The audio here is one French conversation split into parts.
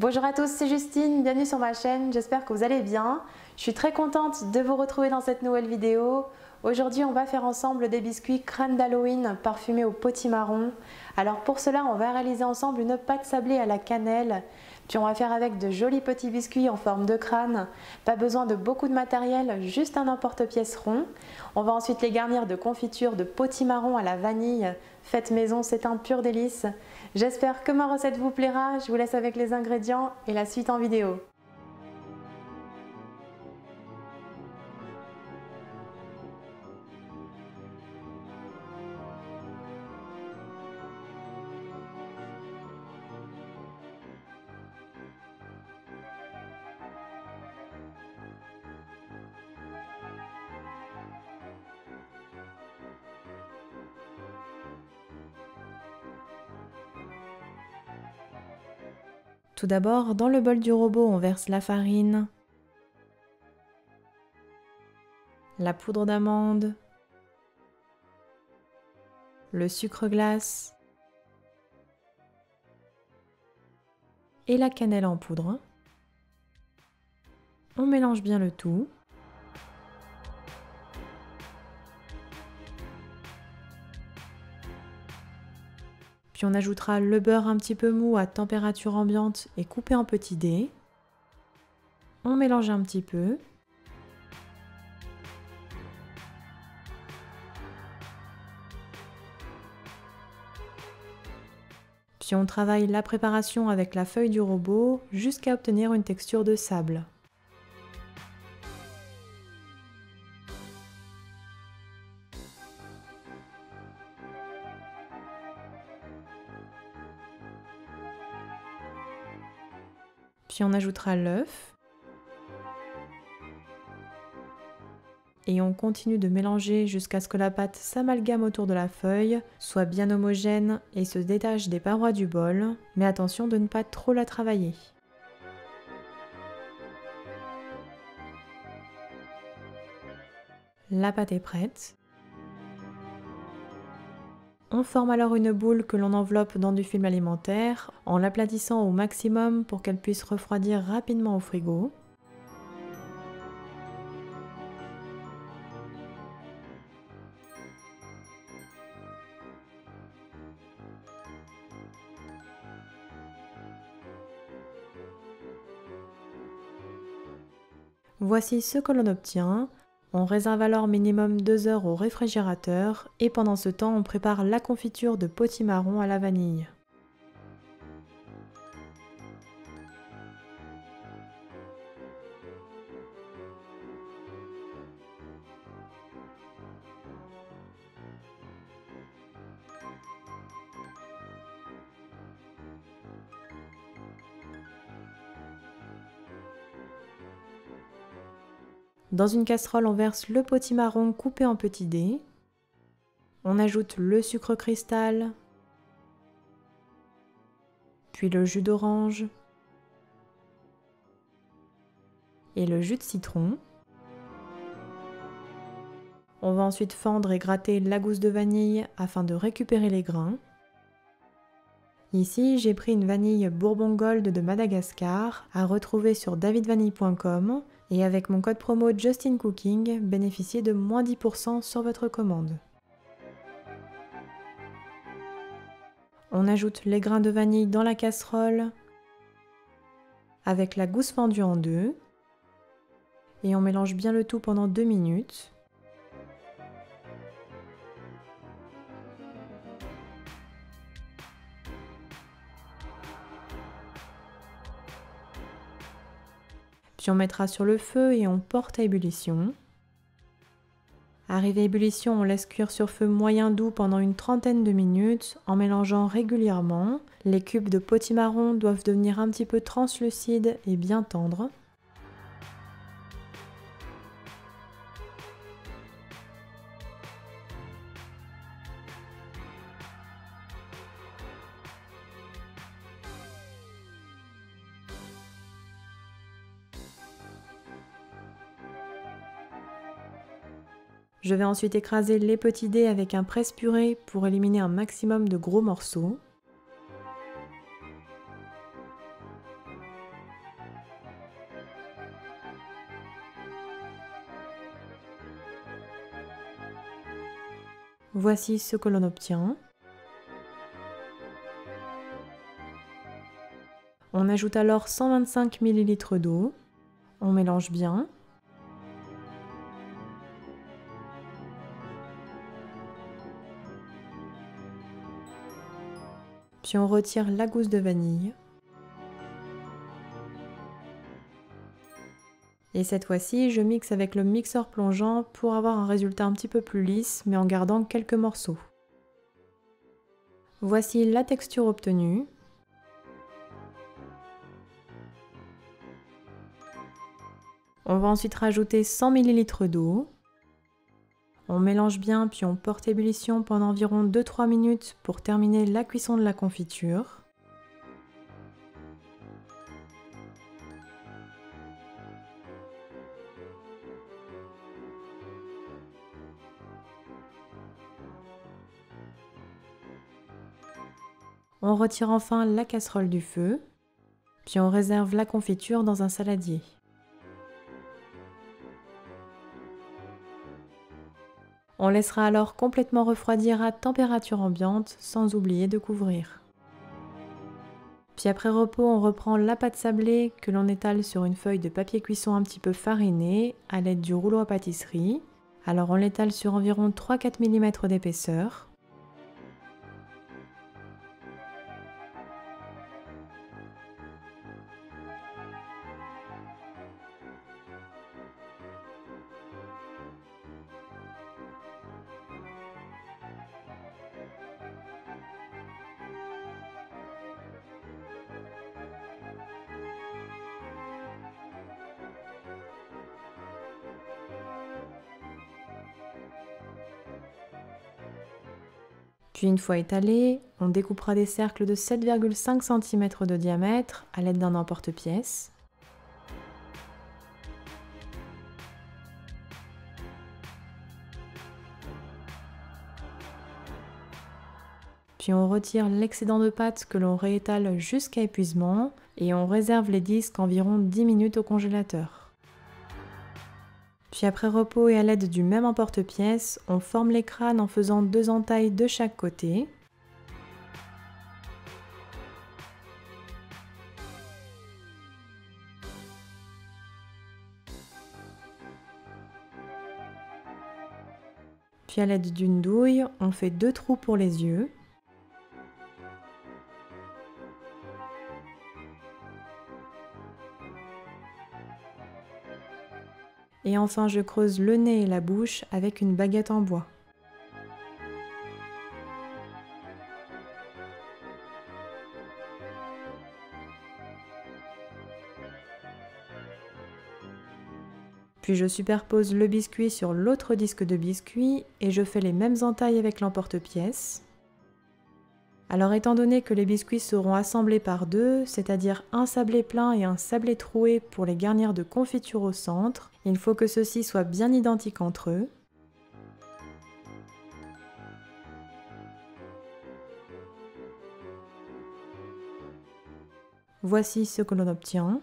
Bonjour à tous, c'est Justine, bienvenue sur ma chaîne, j'espère que vous allez bien. Je suis très contente de vous retrouver dans cette nouvelle vidéo. Aujourd'hui, on va faire ensemble des biscuits crâne d'Halloween parfumés au potimarron. Alors pour cela, on va réaliser ensemble une pâte sablée à la cannelle. Puis on va faire avec de jolis petits biscuits en forme de crâne. Pas besoin de beaucoup de matériel, juste un emporte-pièce rond. On va ensuite les garnir de confiture de potimarron à la vanille. Faites maison, c'est un pur délice. J'espère que ma recette vous plaira. Je vous laisse avec les ingrédients et la suite en vidéo. Tout d'abord, dans le bol du robot, on verse la farine, la poudre d'amande, le sucre glace et la cannelle en poudre. On mélange bien le tout. Puis on ajoutera le beurre un petit peu mou à température ambiante et coupé en petits dés. On mélange un petit peu. Puis on travaille la préparation avec la feuille du robot jusqu'à obtenir une texture de sable. Puis on ajoutera l'œuf. Et on continue de mélanger jusqu'à ce que la pâte s'amalgame autour de la feuille, soit bien homogène et se détache des parois du bol, mais attention de ne pas trop la travailler. La pâte est prête. On forme alors une boule que l'on enveloppe dans du film alimentaire en l'aplatissant au maximum pour qu'elle puisse refroidir rapidement au frigo. Voici ce que l'on obtient. On réserve alors minimum 2 heures au réfrigérateur et pendant ce temps on prépare la confiture de potimarron à la vanille. Dans une casserole, on verse le potimarron coupé en petits dés. On ajoute le sucre cristal, puis le jus d'orange et le jus de citron. On va ensuite fendre et gratter la gousse de vanille afin de récupérer les grains. Ici, j'ai pris une vanille Bourbon Gold de Madagascar à retrouver sur davidvanille.com et avec mon code promo JustinCooking, bénéficiez de moins 10% sur votre commande. On ajoute les grains de vanille dans la casserole avec la gousse fendue en deux et on mélange bien le tout pendant 2 minutes. Puis on mettra sur le feu et on porte à ébullition. Arrivé à ébullition, on laisse cuire sur feu moyen doux pendant une trentaine de minutes en mélangeant régulièrement. Les cubes de potimarron doivent devenir un petit peu translucides et bien tendres. Je vais ensuite écraser les petits dés avec un presse-purée pour éliminer un maximum de gros morceaux. Voici ce que l'on obtient. On ajoute alors 125 ml d'eau. On mélange bien. Puis on retire la gousse de vanille. Et cette fois-ci, je mixe avec le mixeur plongeant pour avoir un résultat un petit peu plus lisse, mais en gardant quelques morceaux. Voici la texture obtenue. On va ensuite rajouter 100 ml d'eau. On mélange bien puis on porte ébullition pendant environ 2-3 minutes pour terminer la cuisson de la confiture. On retire enfin la casserole du feu, puis on réserve la confiture dans un saladier. On laissera alors complètement refroidir à température ambiante sans oublier de couvrir. Puis après repos, on reprend la pâte sablée que l'on étale sur une feuille de papier cuisson un petit peu farinée à l'aide du rouleau à pâtisserie. Alors on l'étale sur environ 3-4 mm d'épaisseur. Puis une fois étalé, on découpera des cercles de 7,5 cm de diamètre à l'aide d'un emporte-pièce. Puis on retire l'excédent de pâte que l'on réétale jusqu'à épuisement et on réserve les disques environ 10 minutes au congélateur. Puis après repos et à l'aide du même emporte-pièce, on forme les crânes en faisant 2 entailles de chaque côté. Puis à l'aide d'une douille, on fait 2 trous pour les yeux. Et enfin, je creuse le nez et la bouche avec une baguette en bois. Puis je superpose le biscuit sur l'autre disque de biscuit et je fais les mêmes entailles avec l'emporte-pièce. Alors étant donné que les biscuits seront assemblés par deux, c'est-à-dire un sablé plein et un sablé troué pour les garnir de confiture au centre, il faut que ceux-ci soient bien identiques entre eux. Voici ce que l'on obtient.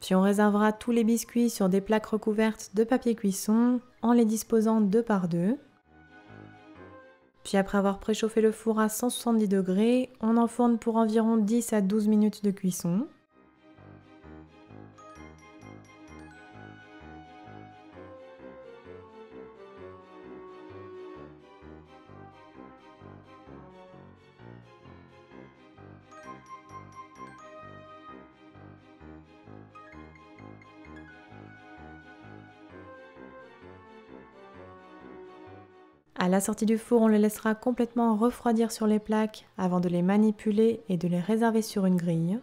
Puis on réservera tous les biscuits sur des plaques recouvertes de papier cuisson en les disposant deux par deux. Puis après avoir préchauffé le four à 170 degrés, on enfourne pour environ 10 à 12 minutes de cuisson. À la sortie du four, on les laissera complètement refroidir sur les plaques avant de les manipuler et de les réserver sur une grille.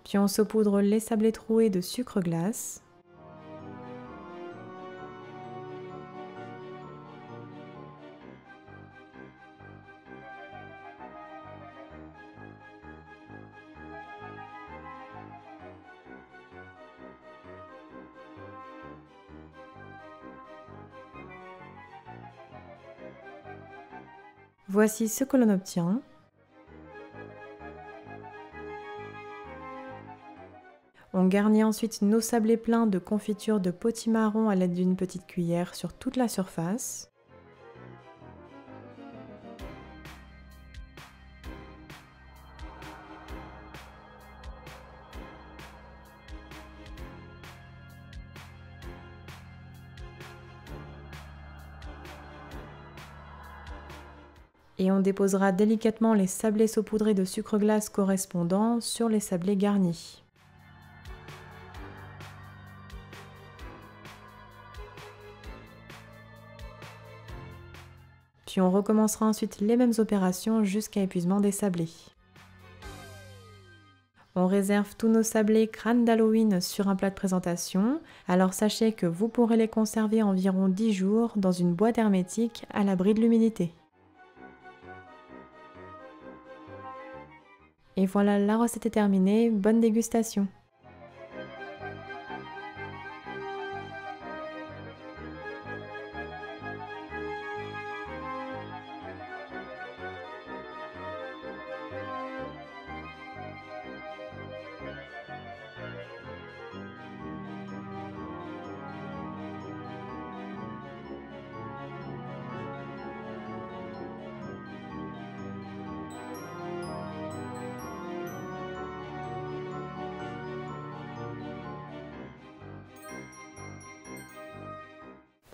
Puis on saupoudre les sablés troués de sucre glace. Voici ce que l'on obtient. On garnit ensuite nos sablés pleins de confiture de potimarron à l'aide d'une petite cuillère sur toute la surface. Et on déposera délicatement les sablés saupoudrés de sucre glace correspondants sur les sablés garnis. Puis on recommencera ensuite les mêmes opérations jusqu'à épuisement des sablés. On réserve tous nos sablés crâne d'Halloween sur un plat de présentation, alors sachez que vous pourrez les conserver environ 10 jours dans une boîte hermétique à l'abri de l'humidité. Et voilà, la recette est terminée, bonne dégustation!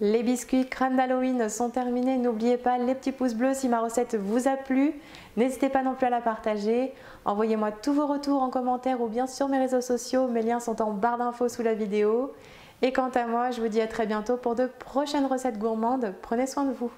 Les biscuits crâne d'Halloween sont terminés. N'oubliez pas les petits pouces bleus si ma recette vous a plu. N'hésitez pas non plus à la partager. Envoyez-moi tous vos retours en commentaire ou bien sur mes réseaux sociaux. Mes liens sont en barre d'infos sous la vidéo. Et quant à moi, je vous dis à très bientôt pour de prochaines recettes gourmandes. Prenez soin de vous.